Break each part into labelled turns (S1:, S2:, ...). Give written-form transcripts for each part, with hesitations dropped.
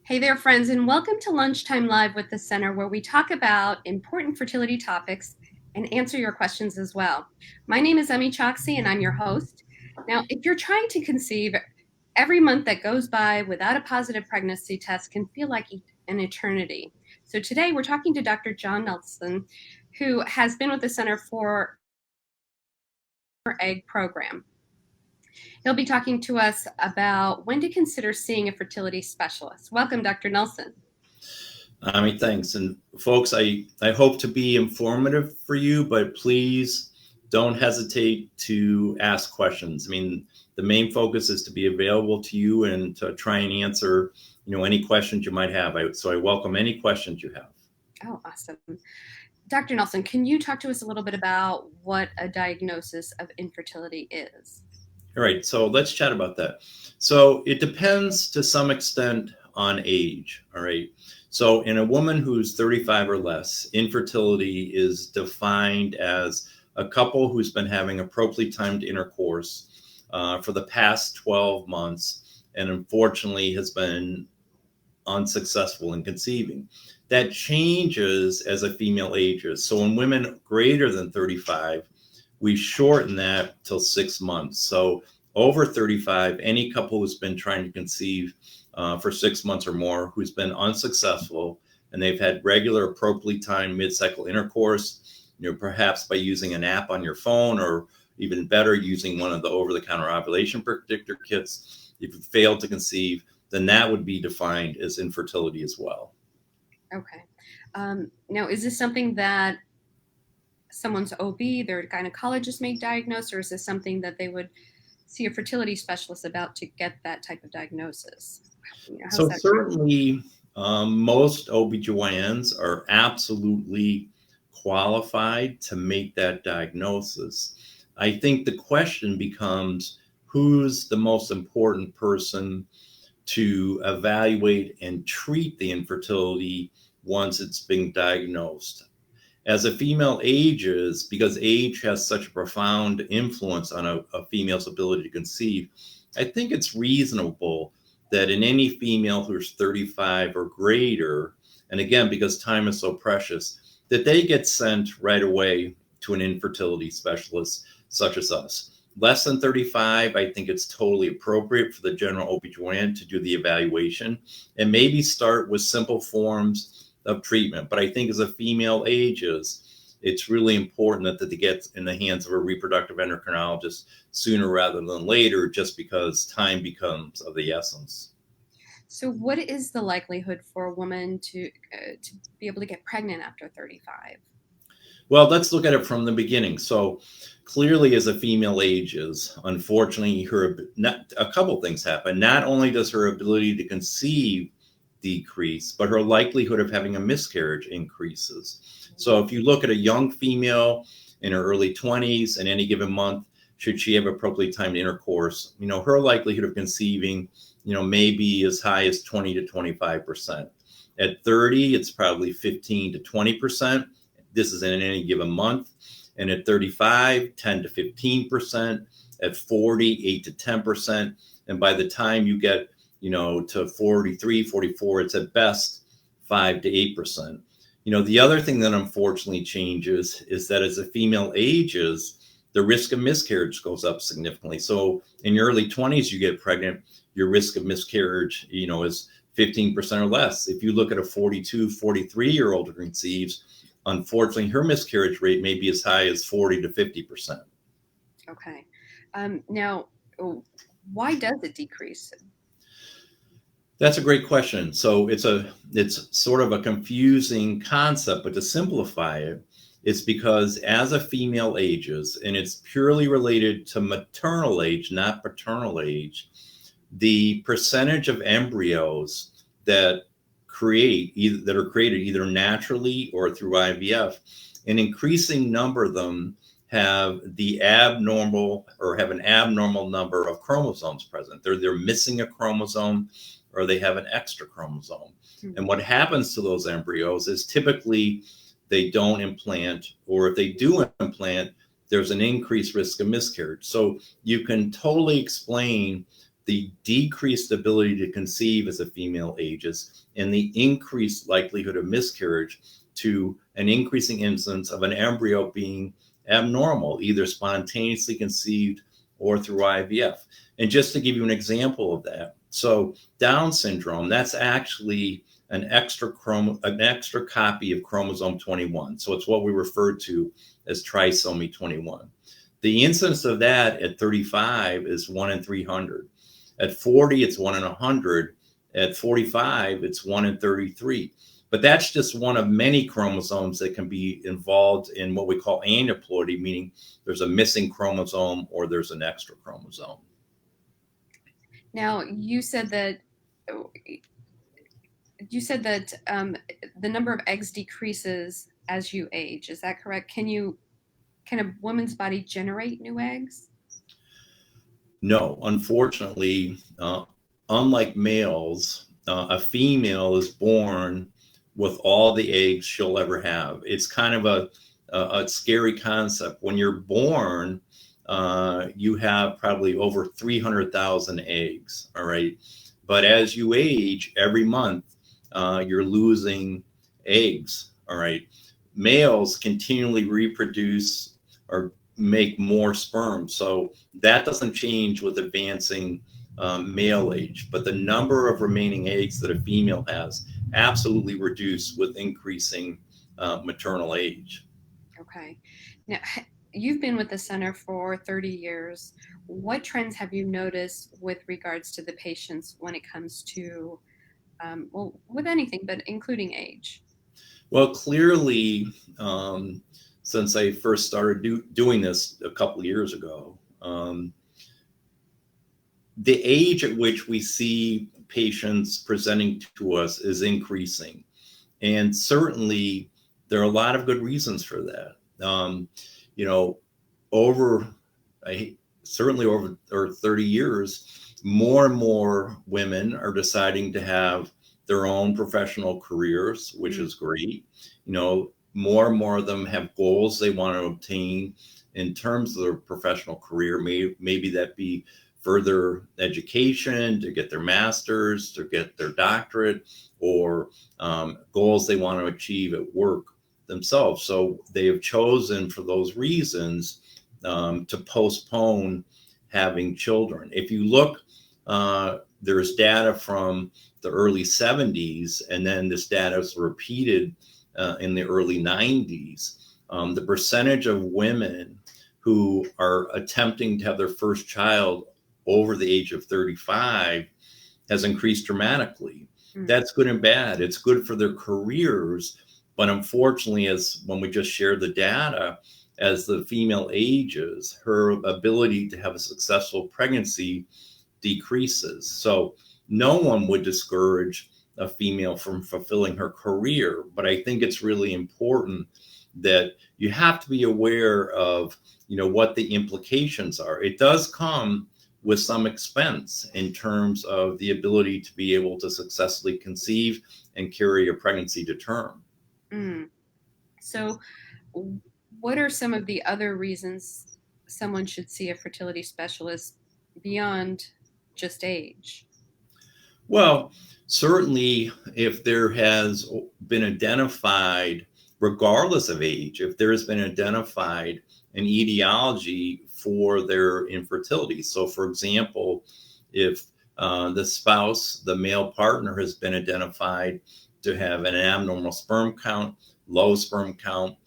S1: Hey there, friends, and welcome to Lunchtime Live with the Center, where we talk about important fertility topics and answer your questions as well. My name is Emmy Choksey, and I'm your host. Now, if you're trying to conceive, every month that goes by without a positive pregnancy test can feel like an eternity. So today we're talking to Dr. John Nulsen, who has been with the Center for Egg Program. He'll be talking to us about when to consider seeing a fertility specialist. Welcome, Dr. Nulsen.
S2: Thanks. And folks, I hope to be informative for you, but please don't hesitate to ask questions. I mean, the main focus is to be available to you and to try and answer, any questions you might have. So I welcome any questions you have.
S1: Oh, awesome. Dr. Nulsen, can you talk to us a little bit about what a diagnosis of infertility is?
S2: All right, so let's chat about that. So it depends to some extent on age, all right? So in a woman who's 35 or less, infertility is defined as a couple who's been having appropriately timed intercourse for the past 12 months and unfortunately has been unsuccessful in conceiving. That changes as a female ages. So in women greater than 35, we shorten that till 6 months. So over 35, any couple who's been trying to conceive for 6 months or more, who's been unsuccessful, and they've had regular, appropriately timed mid-cycle intercourse, perhaps by using an app on your phone, or even better, using one of the over-the-counter ovulation predictor kits. If you failed to conceive, then that would be defined as infertility as well.
S1: Okay. Now, is this something that someone's OB, their gynecologist may diagnose, or is this something that they would see a fertility specialist about to get that type of diagnosis?
S2: So certainly most OBGYNs are absolutely qualified to make that diagnosis. I think the question becomes, who's the most important person to evaluate and treat the infertility once it's been diagnosed? As a female ages, because age has such a profound influence on a female's ability to conceive, I think it's reasonable that in any female who's 35 or greater, and again, because time is so precious, that they get sent right away to an infertility specialist such as us. Less than 35, I think it's totally appropriate for the general OBGYN to do the evaluation and maybe start with simple forms of treatment. But I think as a female ages, it's really important that they get in the hands of a reproductive endocrinologist sooner rather than later, just because time becomes of the essence.
S1: So what is the likelihood for a woman to be able to get pregnant after 35?
S2: Well, let's look at it from the beginning. So clearly, as a female ages, unfortunately, a couple things happen. Not only does her ability to conceive decrease, but her likelihood of having a miscarriage increases. So if you look at a young female in her early 20s in any given month, should she have appropriately timed intercourse, her likelihood of conceiving, may be as high as 20 to 25%. At 30, it's probably 15 to 20%. This is in any given month. And at 35, 10 to 15%. At 40, 8 to 10%. And by the time you get, to 43, 44, it's at best 5 to 8%. The other thing that unfortunately changes is that as a female ages, the risk of miscarriage goes up significantly. So in your early 20s, you get pregnant, your risk of miscarriage, is 15% or less. If you look at a 42, 43-year-old who conceives, unfortunately, her miscarriage rate may be as high as 40 to 50%.
S1: Okay. Now, why does it decrease?
S2: That's a great question. So it's sort of a confusing concept, but to simplify it, it's because as a female ages, and it's purely related to maternal age, not paternal age, the percentage of embryos that are created either naturally or through IVF, an increasing number of them have an abnormal number of chromosomes present. They're missing a chromosome, or they have an extra chromosome. Mm-hmm. And what happens to those embryos is typically they don't implant, or if they do implant, there's an increased risk of miscarriage. So you can totally explain the decreased ability to conceive as a female ages, and the increased likelihood of miscarriage to an increasing incidence of an embryo being abnormal, either spontaneously conceived or through IVF. And just to give you an example of that, so Down syndrome, that's actually an extra copy of chromosome 21. So it's what we refer to as trisomy 21. The incidence of that at 35 is 1 in 300. At 40, it's 1 in 100. At 45, it's 1 in 33. But that's just one of many chromosomes that can be involved in what we call aneuploidy, meaning there's a missing chromosome or there's an extra chromosome.
S1: Now, you said that the number of eggs decreases as you age. Is that correct? Can a woman's body generate new eggs?
S2: No, unfortunately, unlike males, a female is born with all the eggs she'll ever have. It's kind of a scary concept. When you're born, you have probably over 300,000 eggs, all right? But as you age, every month, you're losing eggs, all right? Males continually reproduce or make more sperm. So that doesn't change with advancing male age, but the number of remaining eggs that a female has absolutely reduce with increasing maternal age.
S1: Okay. Now, you've been with the center for 30 years. What trends have you noticed with regards to the patients when it comes to, well, with anything, but including age?
S2: Well, clearly, since I first started doing this a couple of years ago, the age at which we see patients presenting to us is increasing. And certainly, there are a lot of good reasons for that. You know, over, certainly over 30 years, more and more women are deciding to have their own professional careers, which is great. You know, more and more of them have goals they want to obtain in terms of their professional career. Maybe that be further education, to get their master's, to get their doctorate, or goals they want to achieve at work themselves. So they have chosen for those reasons to postpone having children. If you look, there's data from the early 70s, and then this data is repeated in the early 90s. The percentage of women who are attempting to have their first child over the age of 35 has increased dramatically. That's good and bad. It's good for their careers, but unfortunately, as when we just shared the data, as the female ages, her ability to have a successful pregnancy decreases. So no one would discourage a female from fulfilling her career, but I think it's really important that you have to be aware of, you know, what the implications are. It does come with some expense in terms of the ability to be able to successfully conceive and carry a pregnancy to term.
S1: So, what are some of the other reasons someone should see a fertility specialist beyond just age?
S2: Well, certainly if there has been identified, regardless of age, if there has been identified an etiology for their infertility. So, for example, if the spouse, the male partner, has been identified to have an abnormal sperm count, low sperm count,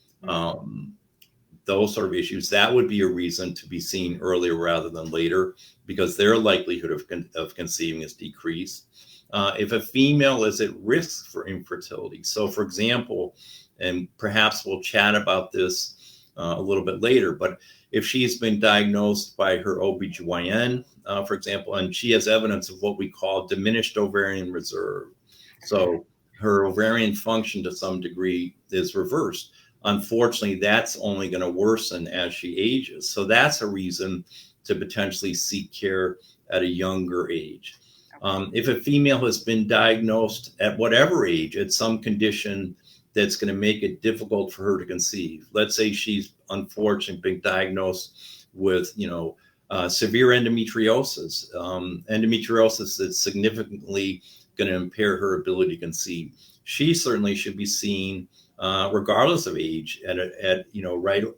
S2: those sort of issues, that would be a reason to be seen earlier rather than later, because their likelihood of conceiving is decreased. If a female is at risk for infertility, so for example, and perhaps we'll chat about this a little bit later, but if she's been diagnosed by her OBGYN, for example, and she has evidence of what we call diminished ovarian reserve, so her ovarian function to some degree is reversed. Unfortunately, that's only going to worsen as she ages. So that's a reason to potentially seek care at a younger age. If a female has been diagnosed at whatever age, at some condition that's going to make it difficult for her to conceive. Let's say she's unfortunately been diagnosed with, severe endometriosis. Endometriosis is significantly going to impair her ability to conceive. She certainly should be seen regardless of age at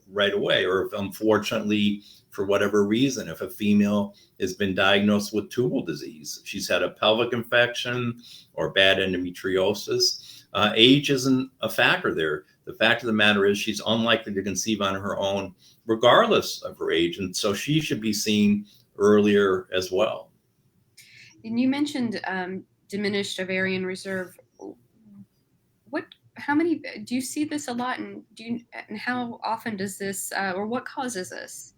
S2: right away, or if unfortunately for whatever reason, if a female has been diagnosed with tubal disease, she's had a pelvic infection or bad endometriosis, age isn't a factor there. The fact of the matter is she's unlikely to conceive on her own regardless of her age, and so she should be seen earlier as well.
S1: And you mentioned diminished ovarian reserve. How many do you see this a lot, and how often does this, or what causes this?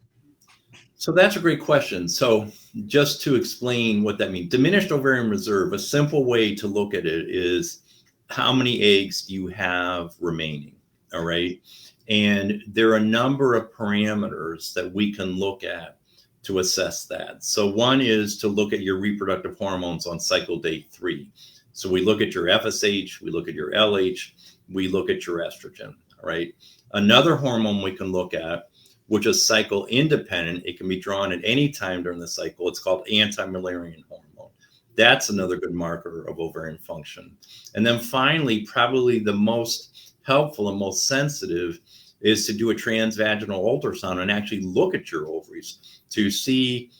S2: So that's a great question. So just to explain what that means, diminished ovarian reserve, a simple way to look at it is how many eggs do you have remaining, all right? And there are a number of parameters that we can look at to assess that. So one is to look at your reproductive hormones on cycle day 3. So we look at your FSH, we look at your LH, we look at your estrogen, all right? Another hormone we can look at, which is cycle independent, it can be drawn at any time during the cycle. It's called anti-Müllerian hormone. That's another good marker of ovarian function. And then finally, probably the most helpful and most sensitive is to do a transvaginal ultrasound and actually look at your ovaries to see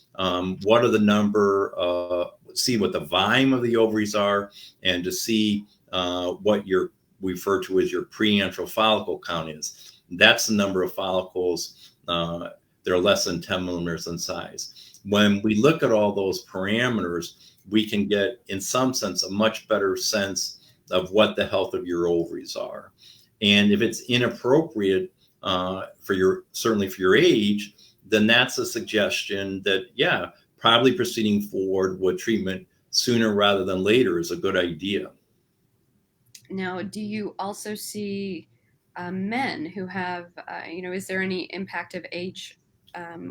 S2: what are the number, see what the volume of the ovaries are, and to see what you refer to as your preantral follicle count is. That's the number of follicles that are less than 10 millimeters in size. When we look at all those parameters, we can get, in some sense, a much better sense of what the health of your ovaries are. And if it's inappropriate certainly for your age, then that's a suggestion that, yeah, probably proceeding forward with treatment sooner rather than later is a good idea.
S1: Now, do you also see men who have, is there any impact of age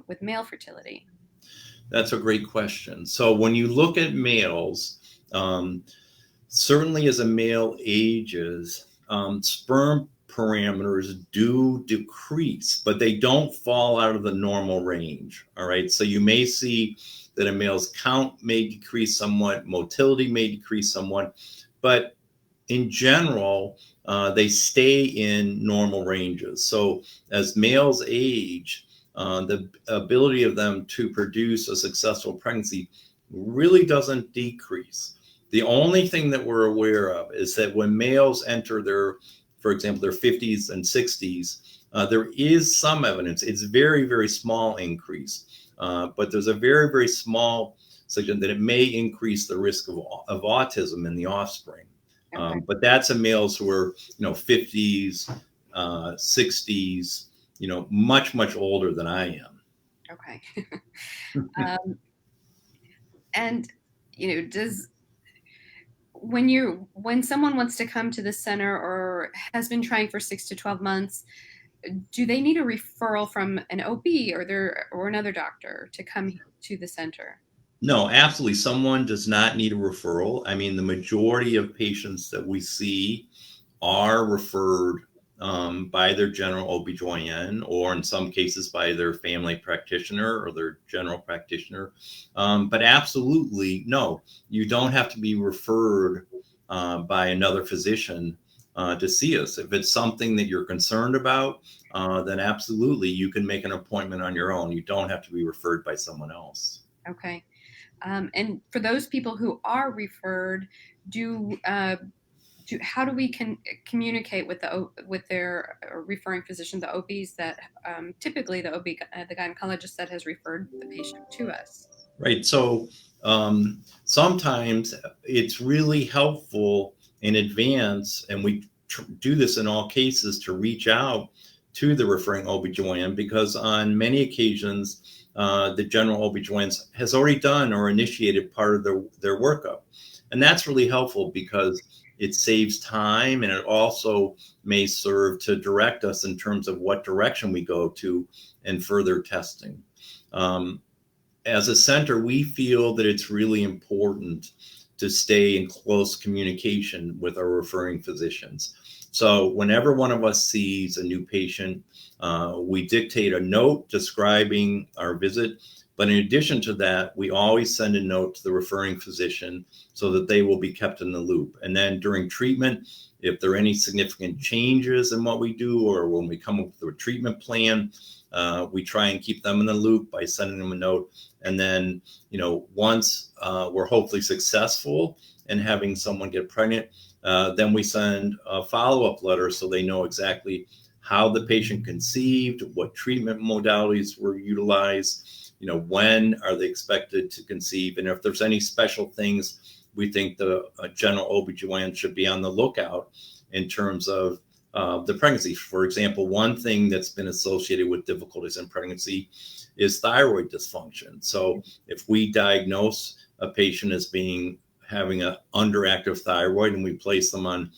S1: with male fertility?
S2: That's a great question. So when you look at males, certainly as a male ages, sperm parameters do decrease, but they don't fall out of the normal range. All right. So you may see that a male's count may decrease somewhat, motility may decrease somewhat, but in general, they stay in normal ranges. So as males age, the ability of them to produce a successful pregnancy really doesn't decrease. The only thing that we're aware of is that when males enter for example, their 50s and 60s, there is some evidence. It's very, very small increase, but there's a very, very small suggestion that it may increase the risk of autism in the offspring.
S1: Okay.
S2: But that's in males who are, 50s, 60s, much, much older than I am.
S1: Okay. And, when someone wants to come to the center or has been trying for 6 to 12 months, do they need a referral from an OB or another doctor to come to the center?
S2: No, absolutely. Someone does not need a referral. I mean, the majority of patients that we see are referred by their general OB/GYN, or in some cases by their family practitioner or their general practitioner. But absolutely, no, you don't have to be referred by another physician to see us. If it's something that you're concerned about, then absolutely, you can make an appointment on your own. You don't have to be referred by someone else.
S1: Okay. And for those people who are referred, how do we communicate with their referring physician, the OBs that typically the gynecologist that has referred the patient to us?
S2: Right. So sometimes it's really helpful in advance, and we do this in all cases, to reach out to the referring OB/GYN, because on many occasions, the general OB/GYN has already done or initiated part of their workup. And that's really helpful because it saves time, and it also may serve to direct us in terms of what direction we go to and further testing. As a center, we feel that it's really important to stay in close communication with our referring physicians. So whenever one of us sees a new patient, we dictate a note describing our visit, But in addition to that, we always send a note to the referring physician so that they will be kept in the loop. And then during treatment, if there are any significant changes in what we do, or when we come up with a treatment plan, we try and keep them in the loop by sending them a note. And then, once we're hopefully successful in having someone get pregnant, then we send a follow-up letter so they know exactly how the patient conceived, what treatment modalities were utilized, when are they expected to conceive, and if there's any special things we think the general OBGYN should be on the lookout in terms of the pregnancy. For example, one thing that's been associated with difficulties in pregnancy is thyroid dysfunction. So if we diagnose a patient as having an underactive thyroid and we place them on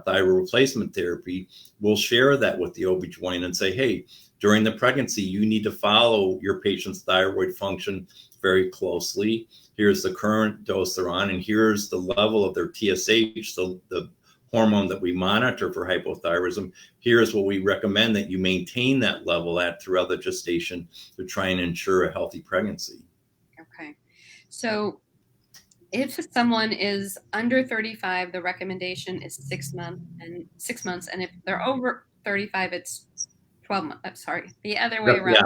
S2: thyroid replacement therapy, we'll share that with the OBGYN and say, hey, during the pregnancy, you need to follow your patient's thyroid function very closely. Here's the current dose they're on, and here's the level of their TSH, the hormone that we monitor for hypothyroidism. Here's what we recommend that you maintain that level at throughout the gestation to try and ensure a healthy pregnancy.
S1: Okay. So if someone is under 35, the recommendation is 6 months, and if they're over 35, it's 12 months. Sorry, the other way around.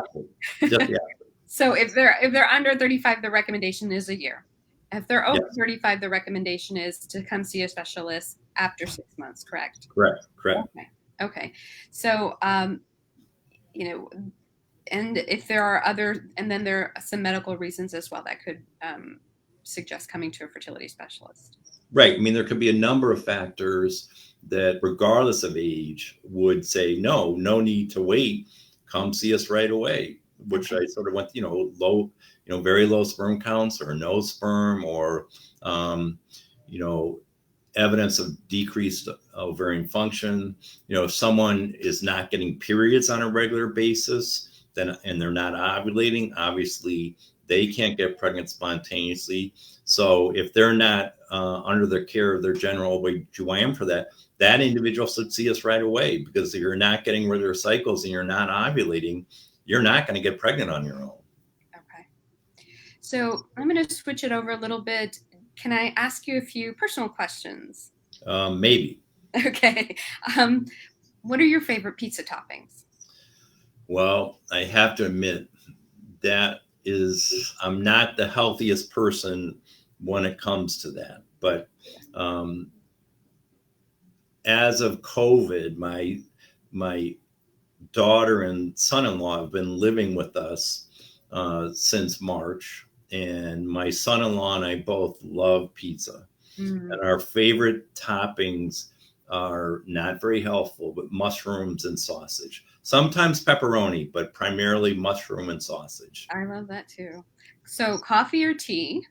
S2: Yeah.
S1: So if they're under 35, the recommendation is a year. If they're over 35, the recommendation is to come see a specialist after 6 months, correct?
S2: Correct.
S1: Okay. So, and if there are and then there are some medical reasons as well that could suggest coming to a fertility specialist.
S2: Right. I mean, there could be a number of factors that, regardless of age, would say, no need to wait. Come see us right away, which I sort of went, low, very low sperm counts or no sperm, or, evidence of decreased ovarian function. If someone is not getting periods on a regular basis, and they're not ovulating, obviously they can't get pregnant spontaneously. So if they're not under the care of their general OB/GYN for that individual should see us right away, because if you're not getting regular cycles and you're not ovulating, you're not going to get pregnant on your own.
S1: Okay. So I'm going to switch it over a little bit. Can I ask you a few personal questions?
S2: Maybe.
S1: Okay. What are your favorite pizza toppings?
S2: Well, I have to admit that I'm not the healthiest person when it comes to that. But as of COVID, my daughter and son-in-law have been living with us since March, and my son-in-law and I both love pizza. And our favorite toppings are not very healthful, but mushrooms and sausage. Sometimes pepperoni, but primarily mushroom and sausage.
S1: I love that too. So coffee or tea?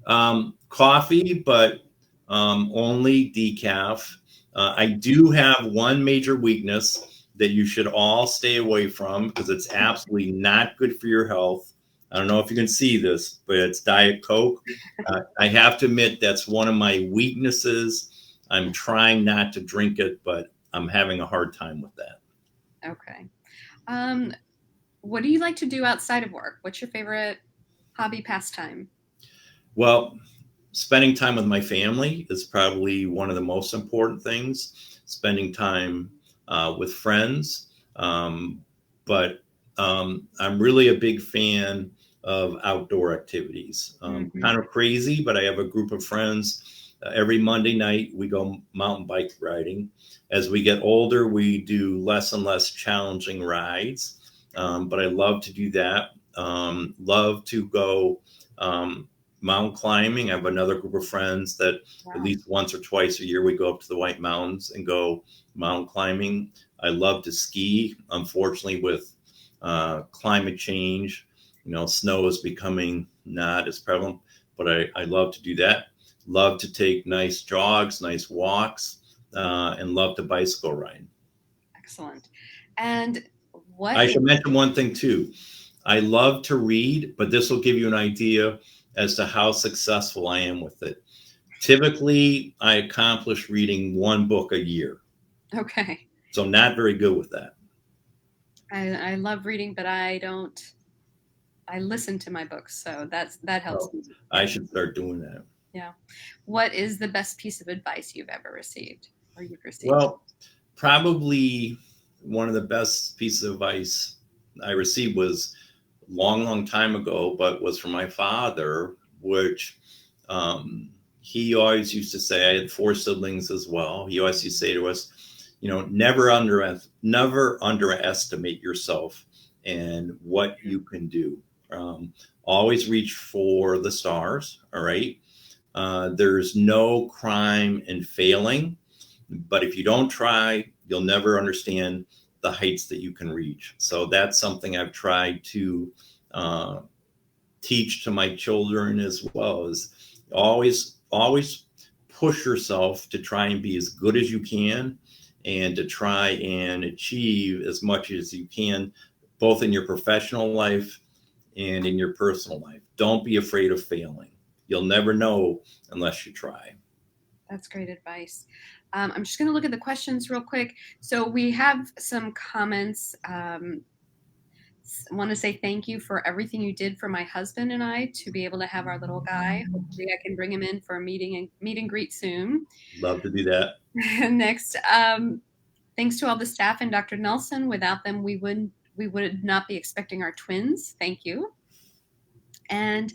S2: Coffee, but only decaf. I do have one major weakness that you should all stay away from, because it's absolutely not good for your health. I don't know if you can see this, but it's Diet Coke. I have to admit that's one of my weaknesses. I'm trying not to drink it, but I'm having a hard time with that.
S1: Okay. What do you like to do outside of work? What's your favorite hobby pastime?
S2: Well, spending time with my family is probably one of the most important things. Spending time with friends. But I'm really a big fan of outdoor activities. Kind of crazy, but I have a group of friends. Every Monday night, we go mountain bike riding. As we get older, we do less and less challenging rides. But I love to do that. Love to go mountain climbing. I have another group of friends that at least once or twice a year we go up to the White Mountains and go mountain climbing. I love to ski. Unfortunately, with climate change, snow is becoming not as prevalent, but I love to do that. Love to take nice jogs, nice walks, and love to bicycle ride.
S1: Excellent. And
S2: I should mention one thing too. I love to read, but this will give you an idea as to how successful I am with it. Typically, I accomplish reading one book a year.
S1: Okay.
S2: So not very good with that.
S1: I love reading, but I don't I listen to my books, so that helps
S2: Well,
S1: me.
S2: I
S1: Yeah.
S2: should start doing that.
S1: Yeah. What is the best piece of advice you've ever received or you've received?
S2: Well, probably one of the best pieces of advice I received was long, long time ago, but was from my father, which um, he always used to say. I had four siblings as well. He always used to say to us, never underestimate yourself and what you can do. Um, Always reach for the stars. All right. There's no crime in failing, but if you don't try, you'll never understand the heights that you can reach. So that's something I've tried to uh, teach to my children as well. Is always push yourself to try and be as good as you can, and to try and achieve as much as you can, both in your professional life and in your personal life. Don't be afraid of failing. You'll never know unless you try.
S1: That's great advice. I'm just going to look at the questions real quick. So we have some comments. Want to say thank you for everything you did for my husband and I to be able to have our little guy. Hopefully, I can bring him in for a meet and greet soon.
S2: Love to do that.
S1: Next, thanks to all the staff and Dr. Nulsen. Without them, we would not be expecting our twins. Thank you. And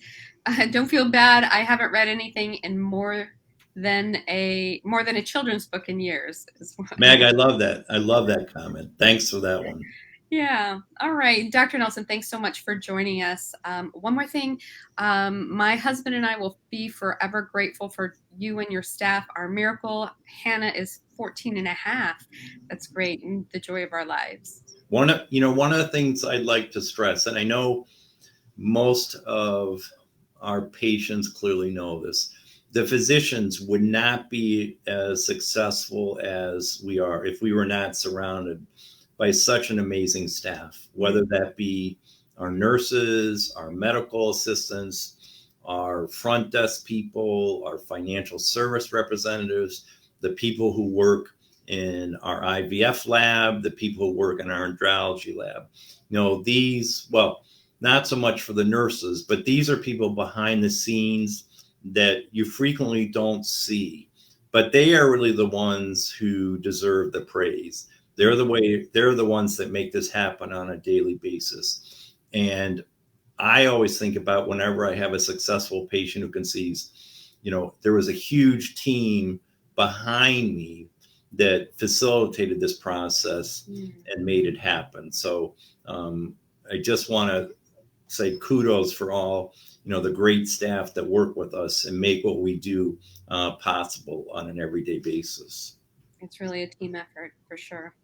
S1: don't feel bad. I haven't read anything in more than a children's book in years.
S2: Meg, I love that. I love that comment. Thanks for that one.
S1: Yeah. All right. Dr. Nelson, thanks so much for joining us. One more thing. My husband and I will be forever grateful for you and your staff. Our miracle, Hannah, is 14 and a half. That's great. And the joy of our lives.
S2: One of the things I'd like to stress, and I know most of our patients clearly know this, the physicians would not be as successful as we are if we were not surrounded by such an amazing staff, whether that be our nurses, our medical assistants, our front desk people, our financial service representatives, the people who work in our IVF lab, the people who work in our andrology lab. Well, not so much for the nurses, but these are people behind the scenes that you frequently don't see. But they are really the ones who deserve the praise. They're the ones that make this happen on a daily basis. And I always think about whenever I have a successful patient who conceives, there was a huge team behind me that facilitated this process and made it happen. So I just want to say kudos for all the great staff that work with us and make what we do possible on an everyday basis.
S1: It's really a team effort for sure.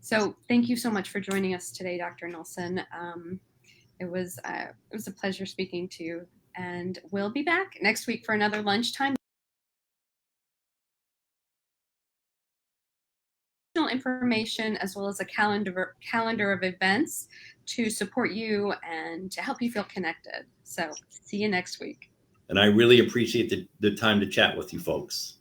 S1: So thank you so much for joining us today, Dr. Nelson. It was a pleasure speaking to you, and we'll be back next week for another lunchtime. Information as well as a calendar of events to support you and to help you feel connected. So see you next week.
S2: And I really appreciate the time to chat with you folks.